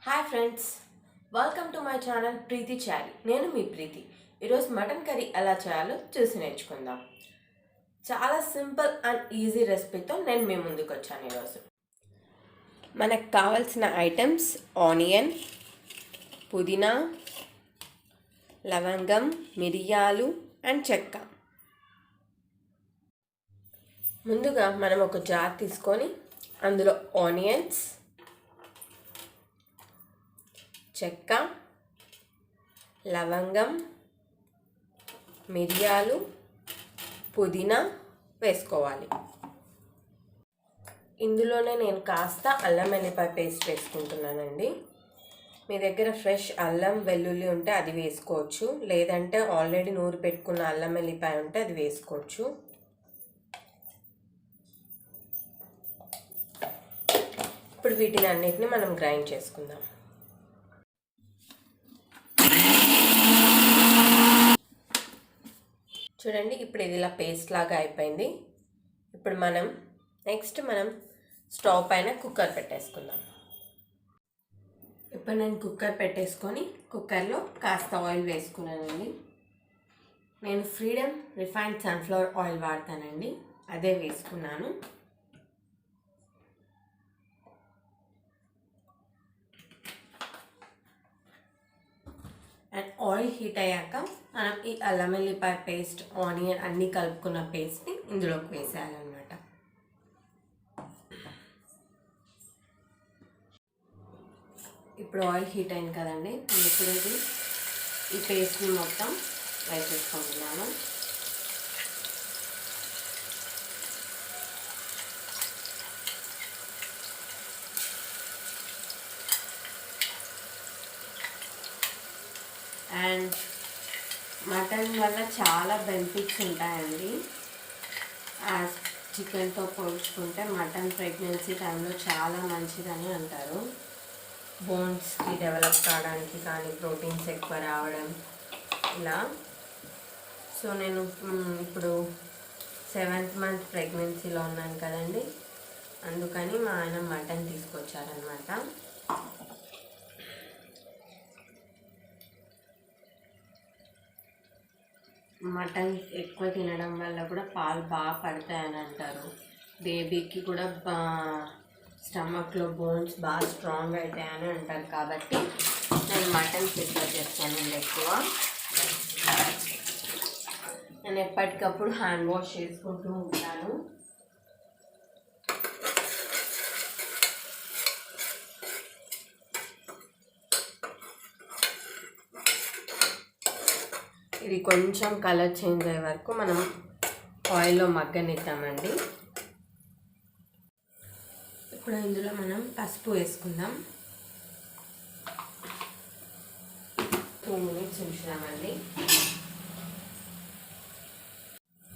Hi friends, welcome to my channel Preethi Chari. నేను మీ ప్రీతి. ఈరోజు మటన్ కర్రీ ఎలా చేయాలో చూసి నేర్చుకుందాం. చాలా సింపుల్ అండ్ ఈజీ రెసిపీతో నేను మీ ముందుకు వచ్చాను. ఈరోజు మనకు కావాల్సిన ఐటమ్స్ ఆనియన్, పుదీనా, లవంగం, మిరియాలు అండ్ చెక్క. ముందుగా మనం ఒక జార్ తీసుకొని అందులో ఆనియన్స్, చెక్క, లవంగం, మిరియాలు, పుదీనా వేసుకోవాలి. ఇందులోనే నేను కాస్త అల్లం వెల్లిపాయ పేస్ట్ వేసుకుంటున్నానండి. మీ దగ్గర ఫ్రెష్ అల్లం వెల్లుల్లి ఉంటే అది వేసుకోవచ్చు, లేదంటే ఆల్రెడీ నూరు పెట్టుకున్న అల్లం వెల్లిపాయ ఉంటే అది వేసుకోవచ్చు. ఇప్పుడు వీటిని అన్నిటిని మనం గ్రైండ్ చేసుకుందాం. చూడండి, ఇప్పుడు ఇది ఇలా పేస్ట్ లాగా అయిపోయింది. ఇప్పుడు నెక్స్ట్ మనం స్టవ్ పైన కుక్కర్ పెట్టేసుకుందాం. ఇప్పుడు నేను కుక్కర్ పెట్టేసుకొని కుక్కర్లో కాస్త ఆయిల్ వేసుకున్నానండి. నేను ఫ్రీడమ్ రిఫైన్డ్ సన్ఫ్లవర్ ఆయిల్ వాడతానండి, అదే వేసుకున్నాను. అండ్ ఆయిల్ హీట్ అయ్యాక మనం ఈ అల్లం వెల్లిపాయ పేస్ట్, ఆనియన్ అన్నీ కలుపుకున్న పేస్ట్ని ఇందులోకి వేసేయాలన్నమాట. ఇప్పుడు ఆయిల్ హీట్ అయింది కదండి, ఇప్పుడు ఈ పేస్ట్ని మొత్తం వేసేసుకుంటున్నాను. అండ్ మటన్ వల్ల చాలా బెనిఫిట్స్ ఉంటాయండి. యాజ్ చికెన్తో పోల్చుకుంటే మటన్ ప్రెగ్నెన్సీ టైంలో చాలా మంచిదని అంటారు. బోన్స్కి డెవలప్ కావడానికి కానీ, ప్రోటీన్స్ ఎక్కువ రావడం ఇలా. సో నేను ఇప్పుడు 7th మంత్ ప్రెగ్నెన్సీలో ఉన్నాను కదండి, అందుకని మా ఆయన మటన్ తీసుకొచ్చారనమాట. మటన్ ఎక్కువ తినడం వల్ల కూడా పాలు బాగా పడతాయని అంటారు. బేబీకి కూడా స్టమక్లో బోన్స్ బాగా స్ట్రాంగ్ అవుతాయని అంటారు. కాబట్టి నేను మటన్ ప్రిఫర్ చేస్తానండి ఎక్కువ. నేను ఎప్పటికప్పుడు హ్యాండ్ వాష్ చేసుకుంటూ ఉంటాను. ఇది కొంచెం కలర్ చేంజ్ అయ్యే వరకు మనం ఆయిల్లో మగ్గనిద్దామండి. ఇప్పుడు ఇందులో మనం పసుపు వేసుకుందాం. 2 minutes ఉంచుదామండి.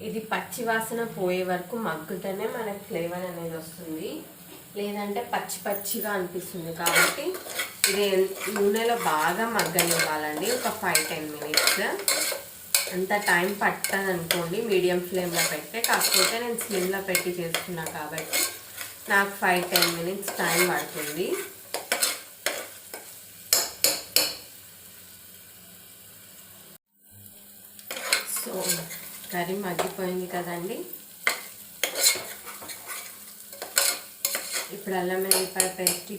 ఇది పచ్చి వాసన పోయే వరకు మగ్గుతూనే మనకు ఫ్లేవర్ అనేది వస్తుంది, లేదంటే పచ్చి పచ్చిగా అనిపిస్తుంది. కాబట్టి ఇది నూనెలో బాగా మగ్గనివ్వాలండి, ఒక 5-10 minutes. అంత టైం పట్టదు అనుకోండి మీడియం ఫ్లేమ్లో పెడితే. కాకపోతే నేను స్లిమ్లో పెట్టి చేస్తున్నా కాబట్టి నాకు 5-10 minutes టైం పడుతుంది. సో కర్రీ మగ్గిపోయింది కదండి. ఇప్పుడు అల్లం వెల్లిపాయ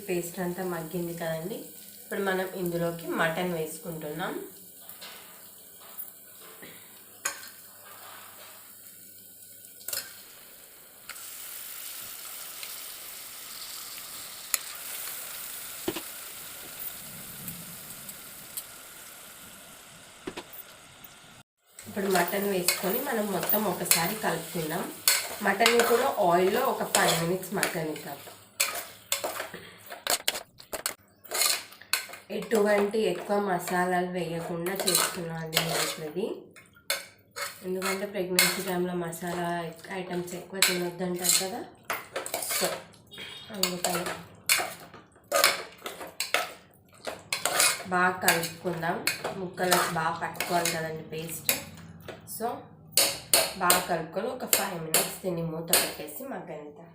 పేస్ట్ అంతా మగ్గింది కదండి. ఇప్పుడు మనం ఇందులోకి మటన్ వేసుకుంటున్నాం. ఇప్పుడు మటన్ వేసుకొని మనం మొత్తం ఒకసారి కలుపుకుందాం. మటన్ని కూడా ఆయిల్లో ఒక 5 minutes మగ్గనిద్దాం. ఎటువంటి ఎక్కువ మసాలాలు వేయకుండా చేస్తున్నాను అండి ఇది. ఎందుకంటే ప్రెగ్నెన్సీ టైంలో మసాలా ఐటమ్స్ ఎక్కువ తినొద్దు అంటారు కదా. సో అందుకని బాగా కలుపుకుందాం. ముక్కలకు బాగా పట్టుకోవాలి కదండి పేస్ట్. సో బాగా కలుపుకొని ఒక 5 minutes దీన్ని మూత పెట్టేసి మగ్గనిద్దాం.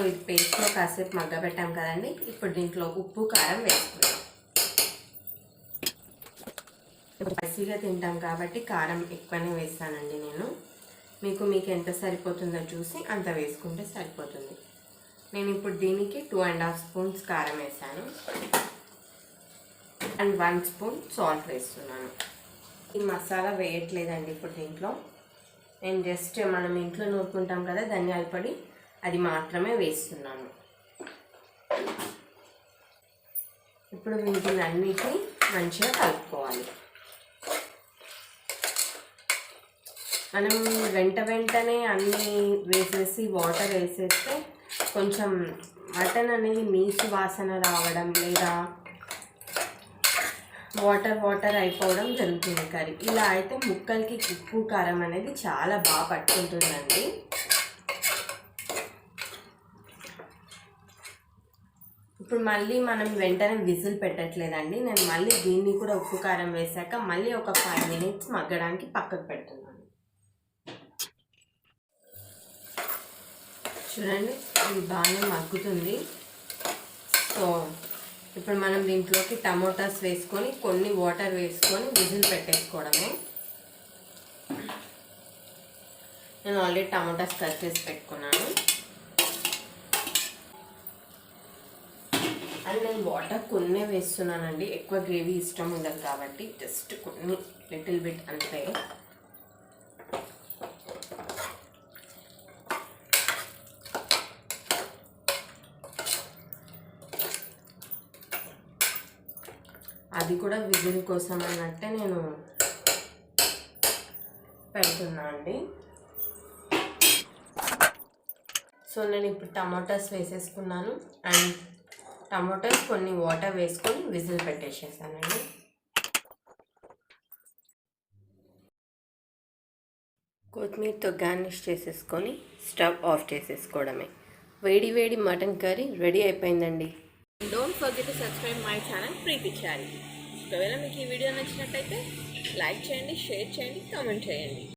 ఇది పేస్ట్లో కాసేపు మగ్గబెట్టాం కదండి. ఇప్పుడు దీంట్లో ఉప్పు కారం వేసుకుందాం. స్పైసీగా తింటాం కాబట్టి కారం ఎక్కువనే వేస్తానండి నేను. మీకు ఎంత సరిపోతుందో చూసి అంత వేసుకుంటే సరిపోతుంది. నేను ఇప్పుడు దీనికి 2.5 స్పూన్స్ కారం వేసాను అండ్ 1 స్పూన్ సాల్ట్ వేస్తున్నాను. ఈ మసాలా వేయట్లేదండి ఇప్పుడు దీంట్లో. నేను జస్ట్ మనం ఇంట్లో నూరుకుంటాం కదా ధనియాల పొడి, అది మాత్రమే వేస్తున్నాను. ఇప్పుడు వీటిని అన్నిటినీ మంచిగా కలుపుకోవాలి. మనం వెంటనే అన్నీ వేసేసి వాటర్ వేసేస్తే కొంచెం మటన్ అనేది నీసు వాసన రావడం లేదా వాటర్ అయిపోవడం జరుగుతుంది కర్రీ. ఇలా అయితే ముక్కలకి ఉప్పు కారం అనేది చాలా బాగా పట్టుకుంటుందండి. ఇప్పుడు మళ్ళీ మనం వెంటనే విజిల్ పెట్టట్లేదండి. నేను మళ్ళీ దీన్ని కూడా ఉప్పు కారం వేసాక మళ్ళీ ఒక 5 మినిట్స్ మగ్గడానికి పక్కకు పెడుతున్నాను. చూడండి, ఇది బాగానే మగ్గుతుంది. సో ఇప్పుడు మనం దీంట్లోకి టమోటాస్ వేసుకొని కొన్ని వాటర్ వేసుకొని విజిల్ పెట్టేసుకోవడమే. నేను ఆల్రెడీ టమోటాస్ కట్ చేసి పెట్టుకున్నాను. అండ్ నేను వాటర్ కొన్నే వేస్తున్నానండి. ఎక్కువ గ్రేవీ ఇష్టం ఉండదు కాబట్టి జస్ట్ కొన్ని లిటిల్ బిట్ అంతే. అది కూడా విజిల్ కోసం అన్నట్టే నేను పెడుతున్నా అండి. సో నేను ఇప్పుడు టమాటాస్ వేసేసుకున్నాను అండ్ టమాటాస్ కొన్ని వాటర్ వేసుకొని విజిల్ పెట్టేసేసానండి. కొత్తిమీరతో గార్నిష్ చేసేసుకొని స్టవ్ ఆఫ్ చేసేసుకోవడమే. వేడి వేడి మటన్ కర్రీ రెడీ అయిపోయిందండి. Don't forget to subscribe my channel Preethi charity. ఒకవేళ మీకు ఈ వీడియో నచ్చినట్టయితే లైక్ చేయండి, షేర్ చేయండి, కామెంట్ చేయండి.